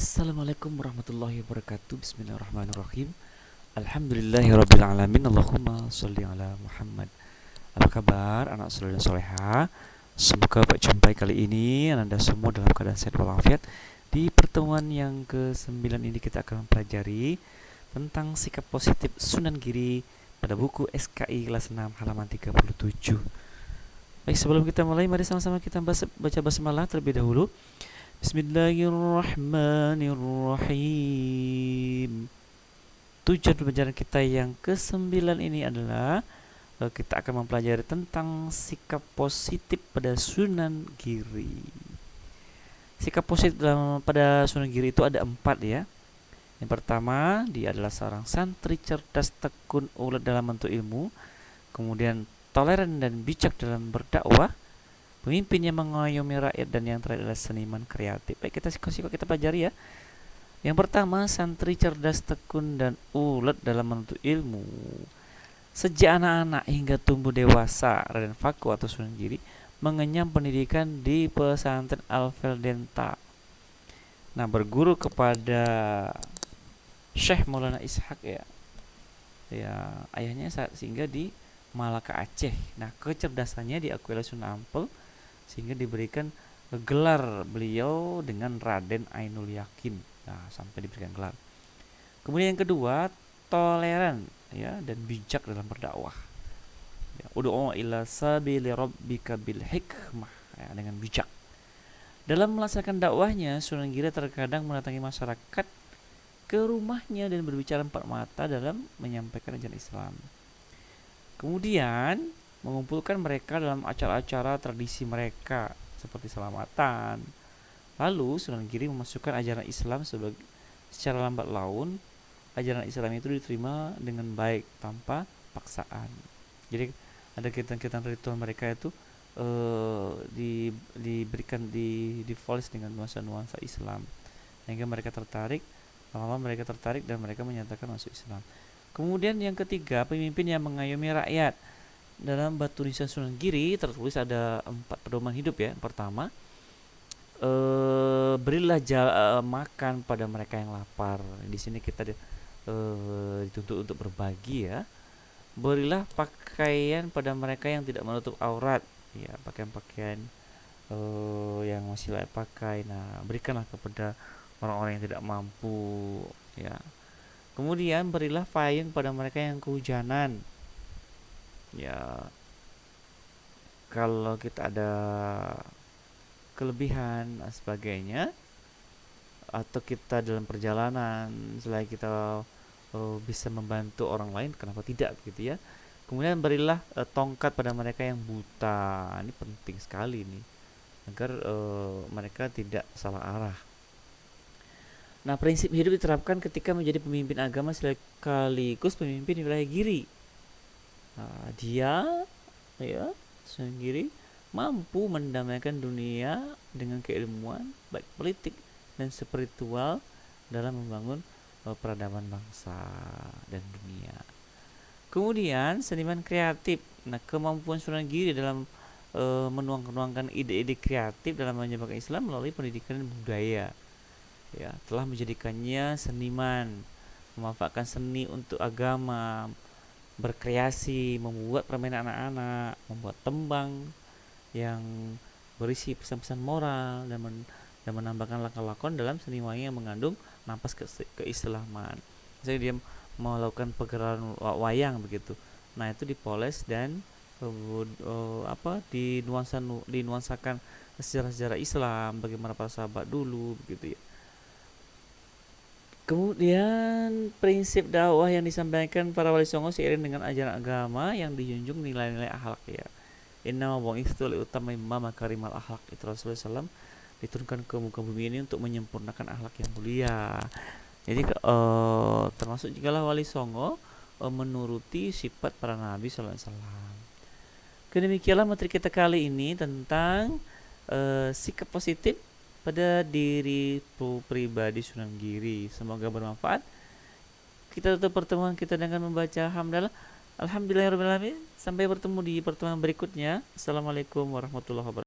Assalamualaikum warahmatullahi wabarakatuh. Bismillahirrahmanirrahim. Alhamdulillahirrabbilalamin. Allahumma sholli ala Muhammad. Apa kabar anak soleh dan soleha? Semoga berjumpa kali ini Anda semua dalam keadaan sehat walafiat. Di pertemuan yang ke-9 ini kita akan mempelajari tentang sikap positif Sunan Giri pada buku SKI kelas 6 halaman 37. Baik, sebelum kita mulai, mari sama-sama kita baca basmalah terlebih dahulu. Bismillahirrahmanirrahim. Tujuan pembelajaran kita yang ke-9 ini adalah kita akan mempelajari tentang sikap positif pada Sunan Giri. Sikap positif pada Sunan Giri itu ada 4 ya. Yang pertama, dia adalah seorang santri cerdas, tekun, ulet dalam menuntut ilmu. Kemudian toleran dan bijak dalam berdakwah. Pemimpin yang mengayomi rakyat, dan yang terakhir adalah seniman kreatif. Baik, kita kita pelajari ya. Yang pertama, santri cerdas, tekun, dan ulet dalam menuntut ilmu. Sejak anak-anak hingga tumbuh dewasa, Raden Faku atau Sunan Giri mengenyam pendidikan di pesantren Al-Feldenta. Nah, berguru kepada Syekh Maulana Ishak ya, ayahnya sehingga di Malaka, Aceh. Nah, kecerdasannya diakui oleh Sunan Ampel sehingga diberikan gelar beliau dengan Raden Ainul Yakin. Nah, sampai diberikan gelar. Kemudian yang kedua, toleran ya dan bijak dalam berdakwah. Ya, ud'u ila sabili rabbika bil hikmah, ya, dengan bijak. Dalam melaksanakan dakwahnya, Sunan Giri terkadang mendatangi masyarakat ke rumahnya dan berbicara empat mata dalam menyampaikan ajaran Islam. Kemudian mengumpulkan mereka dalam acara-acara tradisi mereka seperti selamatan. Lalu Sunan Giri memasukkan ajaran Islam secara lambat laun. Ajaran Islam itu diterima dengan baik tanpa paksaan. Jadi ada kegiatan-kegiatan ritual mereka itu diberikan divolis dengan nuansa-nuansa Islam, sehingga mereka tertarik. Lama-lama mereka tertarik dan mereka menyatakan masuk Islam. Kemudian yang ketiga, pemimpin yang mengayomi rakyat. Dalam batu nisan Sunan Giri tertulis ada 4 pedoman hidup ya. Pertama, berilah makan pada mereka yang lapar. Di sini kita dituntut untuk berbagi ya. Berilah pakaian pada mereka yang tidak menutup aurat. Ya, pakaian-pakaian yang masih layak pakai. Nah, berikanlah kepada orang-orang yang tidak mampu ya. Kemudian berilah payung pada mereka yang kehujanan. Ya, kalau kita ada kelebihan dan sebagainya, atau kita dalam perjalanan selain kita bisa membantu orang lain, kenapa tidak gitu ya. Kemudian berilah tongkat pada mereka yang buta. Ini penting sekali nih, agar mereka tidak salah arah. Nah, prinsip hidup diterapkan ketika menjadi pemimpin agama sekaligus pemimpin wilayah Giri. Nah, dia ya Sunan Giri mampu mendamaikan dunia dengan keilmuan baik politik dan spiritual dalam membangun peradaban bangsa dan dunia. Kemudian seniman kreatif. Nah, kemampuan Sunan Giri dalam menuangkan ide-ide kreatif dalam menyebarkan Islam melalui pendidikan dan budaya ya, telah menjadikannya seniman, memanfaatkan seni untuk agama, berkreasi, membuat permainan anak-anak, membuat tembang yang berisi pesan-pesan moral dan menambahkan lakon-lakon dalam seni wayang yang mengandung napas keislaman. Jadi dia melakukan pergerakan wayang begitu. Nah, itu dipoles dan dinuansakan sejarah-sejarah Islam, bagaimana para sahabat dulu begitu ya. Kemudian prinsip dakwah yang disampaikan para wali songo seiring dengan ajaran agama yang dijunjung nilai-nilai akhlak ya. Inna bu'itsu liutammima makarimal akhlak. Itu Rasulullah SAW diturunkan ke muka bumi ini untuk menyempurnakan akhlak yang mulia. Jadi termasuk jugalah wali songo menuruti sifat para nabi sallallahu alaihi wasallam. Demikianlah materi kita kali ini tentang sikap positif pada diri pribadi Sunan Giri. Semoga bermanfaat. Kita tutup pertemuan kita dengan membaca hamdalah. Alhamdulillahirabbil alamin. Sampai bertemu di pertemuan berikutnya. Assalamualaikum warahmatullahi wabarakatuh.